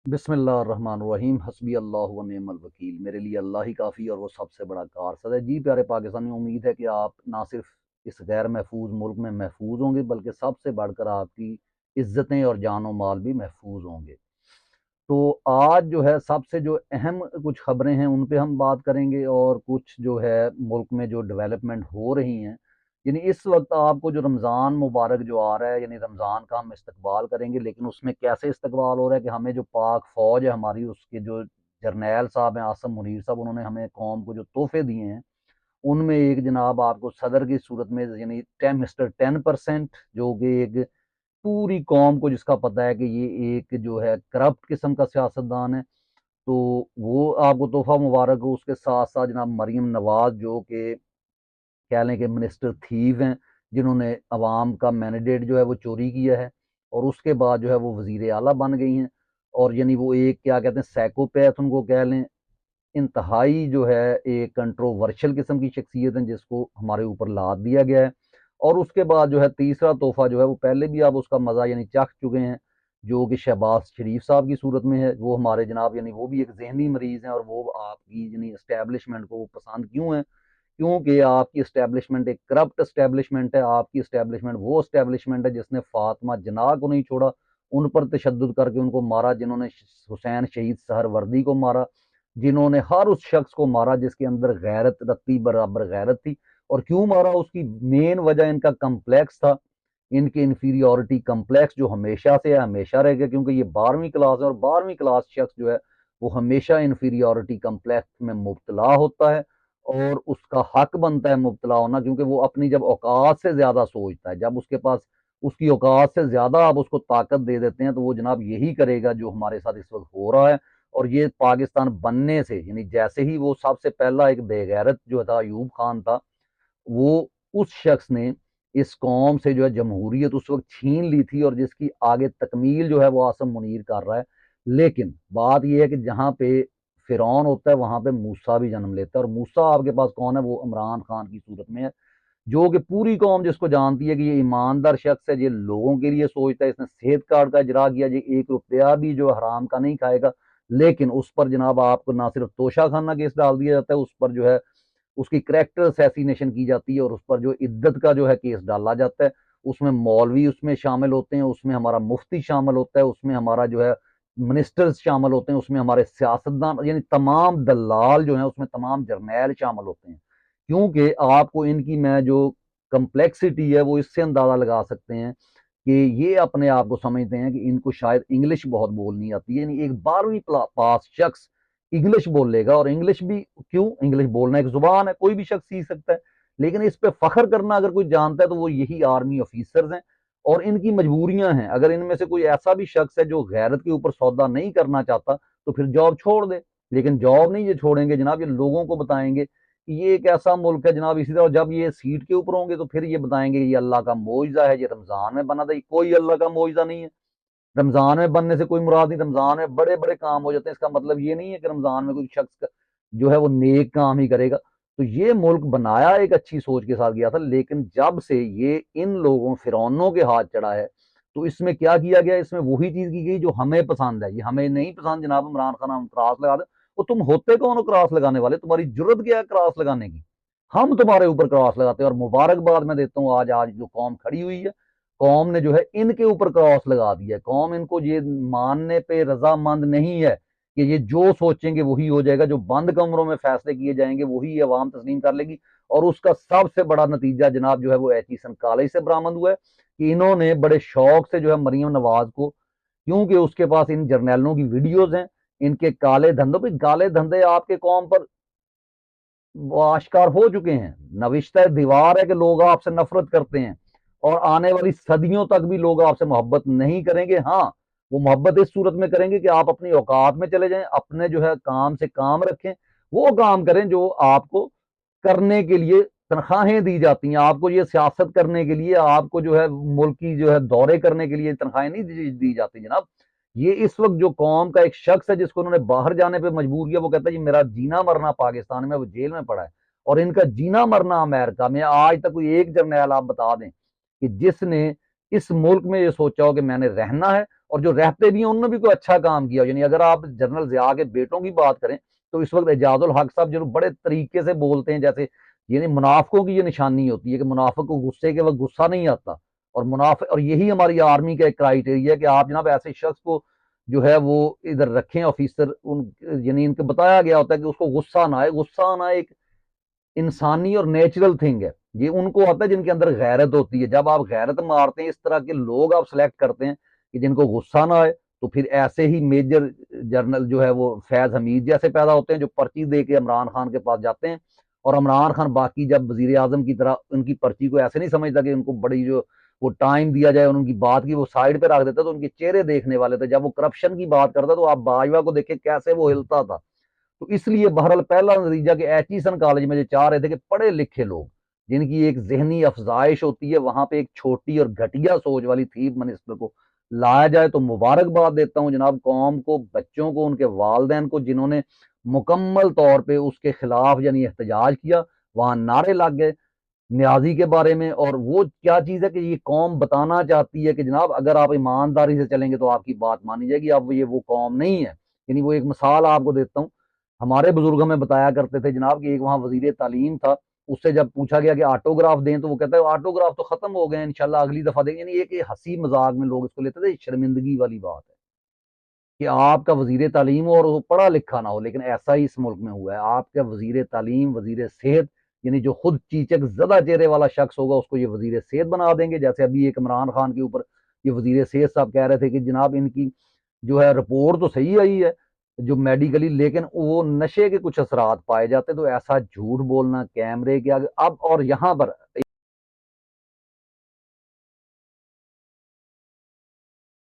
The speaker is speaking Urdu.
بسم اللہ الرحمن الرحیم، حسبی اللہ و نعم الوکیل۔ میرے لیے اللہ ہی کافی اور وہ سب سے بڑا کارساز ہے۔ جی پیارے پاکستانی، امید ہے کہ آپ نہ صرف اس غیر محفوظ ملک میں محفوظ ہوں گے بلکہ سب سے بڑھ کر آپ کی عزتیں اور جان و مال بھی محفوظ ہوں گے۔ تو آج جو ہے سب سے جو اہم کچھ خبریں ہیں ان پہ ہم بات کریں گے، اور کچھ جو ہے ملک میں جو ڈیولپمنٹ ہو رہی ہیں، یعنی اس وقت آپ کو جو رمضان مبارک جو آ رہا ہے، یعنی رمضان کا ہم استقبال کریں گے، لیکن اس میں کیسے استقبال ہو رہا ہے کہ ہمیں جو پاک فوج ہے ہماری، اس کے جو جرنیل صاحب ہیں عاصم منیر صاحب، انہوں نے ہمیں قوم کو جو تحفے دیے ہیں ان میں ایک جناب آپ کو صدر کی صورت میں، یعنی مسٹر 10%، جو کہ ایک پوری قوم کو جس کا پتہ ہے کہ یہ ایک جو ہے کرپٹ قسم کا سیاستدان ہے، تو وہ آپ کو تحفہ مبارک ہو۔ اس کے ساتھ ساتھ جناب مریم نواز، جو کہ کہہ لیں کہ منسٹر تھیو ہیں، جنہوں نے عوام کا مینڈیٹ جو ہے وہ چوری کیا ہے، اور اس کے بعد جو ہے وہ وزیر اعلیٰ بن گئی ہیں، اور یعنی وہ ایک کیا کہتے ہیں سائیکوپیتھ ان کو کہہ لیں، انتہائی جو ہے ایک کنٹروورشل قسم کی شخصیت ہیں جس کو ہمارے اوپر لاد دیا گیا ہے۔ اور اس کے بعد جو ہے تیسرا تحفہ جو ہے وہ پہلے بھی آپ اس کا مزہ یعنی چکھ چکے ہیں، جو کہ شہباز شریف صاحب کی صورت میں ہے۔ وہ ہمارے جناب یعنی وہ بھی ایک ذہنی مریض ہیں، اور وہ آپ کی یعنی اسٹیبلشمنٹ کو وہ پسند کیوں ہیں؟ کیونکہ آپ کی اسٹیبلشمنٹ ایک کرپٹ اسٹیبلشمنٹ ہے۔ آپ کی اسٹیبلشمنٹ وہ اسٹیبلشمنٹ ہے جس نے فاطمہ جناح کو نہیں چھوڑا، ان پر تشدد کر کے ان کو مارا، جنہوں نے حسین شہید سہر وردی کو مارا، جنہوں نے ہر اس شخص کو مارا جس کے اندر غیرت رتی برابر غیرت تھی۔ اور کیوں مارا؟ اس کی مین وجہ ان کا کمپلیکس تھا، ان کے انفیریورٹی کمپلیکس، جو ہمیشہ سے ہے، ہمیشہ رہ گیا، کیونکہ یہ 12ویں کلاس ہے، اور 12ویں کلاس شخص جو ہے وہ ہمیشہ انفیریورٹی کمپلیکس میں مبتلا ہوتا ہے، اور اس کا حق بنتا ہے مبتلا ہونا، کیونکہ وہ اپنی جب اوقات سے زیادہ سوچتا ہے، جب اس کے پاس اس کی اوقات سے زیادہ آپ اس کو طاقت دے دیتے ہیں، تو وہ جناب یہی کرے گا جو ہمارے ساتھ اس وقت ہو رہا ہے۔ اور یہ پاکستان بننے سے، یعنی جیسے ہی وہ سب سے پہلا ایک بے غیرت جو تھا ایوب خان تھا، وہ اس شخص نے اس قوم سے جو ہے جمہوریت اس وقت چھین لی تھی، اور جس کی آگے تکمیل جو ہے وہ عاصم منیر کر رہا ہے۔ لیکن بات یہ ہے کہ جہاں پہ فرعون ہوتا ہے وہاں پہ موسیٰ بھی جنم لیتا ہے، اور موسیٰ آپ کے پاس کون ہے؟ وہ عمران خان کی صورت میں ہے، جو کہ پوری قوم جس کو جانتی ہے کہ یہ ایماندار شخص ہے، یہ لوگوں کے لیے سوچتا ہے، اس نے صحت کارڈ کا اجرا کیا، یہ 1 روپیہ بھی جو حرام کا نہیں کھائے گا، لیکن اس پر جناب آپ کو نہ صرف توشہ خانہ کیس ڈال دیا جاتا ہے، اس پر جو ہے اس کی کریکٹر اسیسینیشن کی جاتی ہے، اور اس پر جو عدت کا جو ہے کیس ڈالا جاتا ہے۔ اس میں مولوی اس میں شامل ہوتے ہیں، اس میں ہمارا مفتی شامل ہوتا ہے، اس میں ہمارا جو ہے منسٹرز شامل ہوتے ہیں، اس میں ہمارے سیاستدان یعنی تمام دلال جو ہیں، اس میں تمام جرنیل شامل ہوتے ہیں، کیونکہ آپ کو ان کی میں جو کمپلیکسٹی ہے وہ اس سے اندازہ لگا سکتے ہیں کہ یہ اپنے آپ کو سمجھتے ہیں کہ ان کو شاید انگلش بہت بولنی آتی ہے، یعنی ایک 12ویں پاس شخص انگلش بول لے گا، اور انگلش بھی کیوں، انگلش بولنا ایک زبان ہے، کوئی بھی شخص سیکھ سکتا ہے، لیکن اس پہ فخر کرنا اگر کوئی جانتا ہے تو وہ یہی آرمی آفیسرز ہیں، اور ان کی مجبوریاں ہیں۔ اگر ان میں سے کوئی ایسا بھی شخص ہے جو غیرت کے اوپر سودا نہیں کرنا چاہتا تو پھر جاب چھوڑ دے، لیکن جاب نہیں یہ چھوڑیں گے جناب، یہ لوگوں کو بتائیں گے کہ یہ ایک ایسا ملک ہے جناب۔ اسی طرح جب یہ سیٹ کے اوپر ہوں گے تو پھر یہ بتائیں گے یہ اللہ کا معجزہ ہے، یہ رمضان میں بنا تھا، یہ کوئی اللہ کا معجزہ نہیں ہے۔ رمضان میں بننے سے کوئی مراد نہیں، رمضان میں بڑے بڑے کام ہو جاتے ہیں، اس کا مطلب یہ نہیں ہے کہ رمضان میں کوئی شخص جو ہے وہ نیک کام ہی کرے گا۔ تو یہ ملک بنایا ایک اچھی سوچ کے ساتھ گیا تھا، لیکن جب سے یہ ان لوگوں فرعونوں کے ہاتھ چڑھا ہے تو اس میں کیا کیا گیا؟ اس میں وہی چیز کی گئی جو ہمیں پسند ہے۔ یہ ہمیں نہیں پسند جناب عمران خان، ہم کراس لگا دیں، وہ تم ہوتے کون ہو کراس لگانے والے؟ تمہاری جرت کیا ہے کراس لگانے کی؟ ہم تمہارے اوپر کراس لگاتے ہیں، اور مبارکباد میں دیتا ہوں آج جو قوم کھڑی ہوئی ہے، قوم نے جو ہے ان کے اوپر کراس لگا دیا ہے۔ قوم ان کو یہ ماننے پہ رضامند نہیں ہے کہ یہ جو سوچیں گے وہی ہو جائے گا، جو بند کمروں میں فیصلے کیے جائیں گے وہی عوام تسلیم کر لے گی۔ اور اس کا سب سے بڑا نتیجہ جناب جو ہے وہ ایچیسن کالج سے برآمد ہوا ہے کہ انہوں نے بڑے شوق سے جو ہے مریم نواز کو، کیونکہ اس کے پاس ان جرنیلوں کی ویڈیوز ہیں، ان کے کالے دھندوں پہ، کالے دھندے آپ کے قوم پر آشکار ہو چکے ہیں، نوشتہ دیوار ہے کہ لوگ آپ سے نفرت کرتے ہیں، اور آنے والی صدیوں تک بھی لوگ آپ سے محبت نہیں کریں گے۔ ہاں، وہ محبت اس صورت میں کریں گے کہ آپ اپنی اوقات میں چلے جائیں، اپنے جو ہے کام سے کام رکھیں، وہ کام کریں جو آپ کو کرنے کے لیے تنخواہیں دی جاتی ہیں۔ آپ کو یہ سیاست کرنے کے لیے، آپ کو جو ہے ملک کی جو ہے دورے کرنے کے لیے تنخواہیں نہیں دی جاتی جناب۔ یہ اس وقت جو قوم کا ایک شخص ہے جس کو انہوں نے باہر جانے پہ مجبور کیا، وہ کہتا ہے یہ میرا جینا مرنا پاکستان میں، وہ جیل میں پڑا ہے، اور ان کا جینا مرنا امریکہ میں۔ آج تک کوئی ایک جرنیل آپ بتا دیں کہ جس نے اس ملک میں یہ سوچا ہو کہ میں نے رہنا ہے، اور جو رہتے بھی ہیں انہوں نے بھی کوئی اچھا کام کیا ہو. یعنی اگر آپ جنرل ضیاء کے بیٹوں کی بات کریں تو اس وقت اعجاز الحق صاحب جو بڑے طریقے سے بولتے ہیں، جیسے یعنی منافقوں کی یہ نشانی ہوتی ہے کہ منافق کو غصے کے وقت غصہ نہیں آتا، اور منافق، اور یہی ہماری آرمی کا ایک کرائیٹیریا ہے کہ آپ جناب ایسے شخص کو جو ہے وہ ادھر رکھیں آفیسر، یعنی ان کو بتایا گیا ہوتا ہے کہ اس کو غصہ نہ آئے. غصہ آنا ایک انسانی اور نیچرل تھنگ ہے. یہ ان کو ہوتا ہے جن کے اندر غیرت ہوتی ہے. جب آپ غیرت مارتے ہیں، اس طرح کے لوگ آپ سلیکٹ کرتے ہیں کہ جن کو غصہ نہ آئے، تو پھر ایسے ہی میجر جنرل جو ہے وہ فیض حمید جیسے پیدا ہوتے ہیں جو پرچی دے کے عمران خان کے پاس جاتے ہیں، اور عمران خان باقی جب وزیر اعظم کی طرح ان کی پرچی کو ایسے نہیں سمجھتا کہ ان کو بڑی جو وہ ٹائم دیا جائے، ان کی بات کی وہ سائڈ پہ رکھ دیتا، تو ان کے چہرے دیکھنے والے تھے. جب وہ کرپشن کی بات کرتا تو آپ باجوہ کو دیکھیں کیسے وہ ہلتا تھا. تو اس لیے بہرحال پہلا نتیجہ کہ ایچیسن کالج میں جو چاہ رہے تھے کہ پڑھے لکھے لوگ جن کی ایک ذہنی افزائش ہوتی ہے، وہاں پہ ایک چھوٹی اور گھٹیا سوچ والی چیف منسٹر کو لایا جائے. تو مبارکباد دیتا ہوں جناب قوم کو، بچوں کو، ان کے والدین کو، جنہوں نے مکمل طور پہ اس کے خلاف یعنی احتجاج کیا. وہاں نعرے لگ گئے نیازی کے بارے میں. اور وہ کیا چیز ہے کہ یہ قوم بتانا چاہتی ہے کہ جناب اگر آپ ایمانداری سے چلیں گے تو آپ کی بات مانی جائے گی. اب یہ وہ قوم نہیں ہے. یعنی وہ ایک مثال آپ کو دیتا ہوں، ہمارے بزرگ ہمیں بتایا کرتے تھے جناب کہ ایک وہاں وزیر تعلیم تھا، اس سے جب پوچھا گیا کہ آٹوگراف دیں تو وہ کہتا ہے آٹوگراف تو ختم ہو گئے، انشاءاللہ اگلی دفعہ دیں گے. یعنی ایک ہنسی مذاق میں لوگ اس کو لیتے تھے. شرمندگی والی بات ہے کہ آپ کا وزیر تعلیم ہو اور وہ پڑھا لکھا نہ ہو. لیکن ایسا ہی اس ملک میں ہوا ہے. آپ کا وزیر تعلیم، وزیر صحت، یعنی جو خود چیچک زدہ چہرے والا شخص ہوگا اس کو یہ وزیر صحت بنا دیں گے. جیسے ابھی ایک عمران خان کے اوپر یہ وزیر صحت صاحب کہہ رہے تھے کہ جناب ان کی جو ہے رپورٹ تو صحیح آئی ہے جو میڈیکلی، لیکن وہ نشے کے کچھ اثرات پائے جاتے. تو ایسا جھوٹ بولنا کیمرے کے آگے اب. اور یہاں پر